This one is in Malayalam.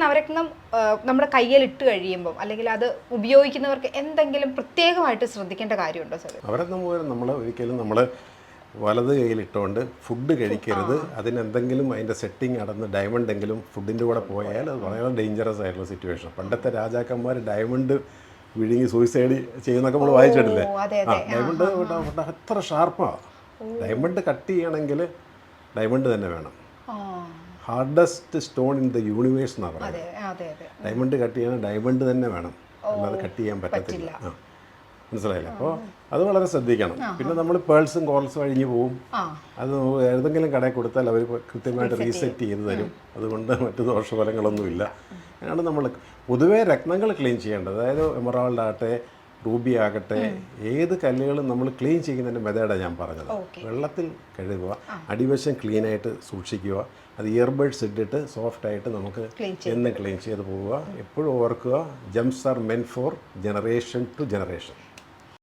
നവരത്നം നമ്മുടെ കയ്യിൽ ഇട്ട് കഴിയുമ്പോൾ അല്ലെങ്കിൽ അത് ഉപയോഗിക്കുന്നവർക്ക് എന്തെങ്കിലും പ്രത്യേകമായിട്ട് ശ്രദ്ധിക്കേണ്ട കാര്യമുണ്ടോ സാർ? നവരത്നം മൂലം നമ്മൾ ഒരിക്കലും നമ്മൾ വലത് കയ്യിലിട്ടുകൊണ്ട് ഫുഡ് കഴിക്കരുത്. അതിനെന്തെങ്കിലും അതിൻ്റെ സെറ്റിംഗ് നടന്ന് ഡയമണ്ട് എങ്കിലും ഫുഡിൻ്റെ കൂടെ പോയാൽ അത് വളരെ ഡേഞ്ചറസ് ആയിട്ടുള്ള സിറ്റുവേഷൻ. പണ്ടത്തെ രാജാക്കന്മാർ ഡയമണ്ട് വിഴുങ്ങി സൂയിസൈഡ് ചെയ്യുന്നൊക്കെ നമ്മൾ വായിച്ചിട്ടില്ലേ? ഡയമണ്ട് അത്ര ഷാർപ്പാണ്. ഡയമണ്ട് കട്ട് ചെയ്യണമെങ്കിൽ ഡയമണ്ട് തന്നെ വേണം. Hardest stone in the universe എന്നാണ് പറയുന്നത്. ഡയമണ്ട് കട്ട് ചെയ്യണം ഡയമണ്ട് തന്നെ വേണം, അല്ലാതെ കട്ട് ചെയ്യാൻ പറ്റത്തില്ല. മനസ്സിലായില്ല? അപ്പോൾ അത് വളരെ ശ്രദ്ധിക്കണം. പിന്നെ നമ്മൾ പേൾസും കോറൽസും അഴിഞ്ഞു പോവും. അത് ഏതെങ്കിലും കടയിൽ കൊടുത്താൽ അവർ കൃത്യമായിട്ട് റീസെറ്റ് ചെയ്ത് തരും. അതുകൊണ്ട് മറ്റു ദോഷഫലങ്ങളൊന്നുമില്ല. അങ്ങനെയാണ് നമ്മൾ പൊതുവേ രത്നങ്ങൾ ക്ലീൻ ചെയ്യേണ്ടത്. അതായത് എമറാൾഡ് ആകട്ടെ, റൂബി ആകട്ടെ, ഏത് കല്ലുകളും നമ്മൾ ക്ലീൻ ചെയ്യുന്നതിൻ്റെ മെത്തേഡാണ് ഞാൻ പറഞ്ഞത്. വെള്ളത്തിൽ കഴുകുക, അടിവശം ക്ലീനായിട്ട് സൂക്ഷിക്കുക, അത് ഇയർബഡ്സ് ഇട്ടിട്ട് സോഫ്റ്റായിട്ട് നമുക്ക് എന്ന് ക്ലീൻ ചെയ്ത് പോവുക. എപ്പോഴും ഓർക്കുക, gems are men for generation to generation.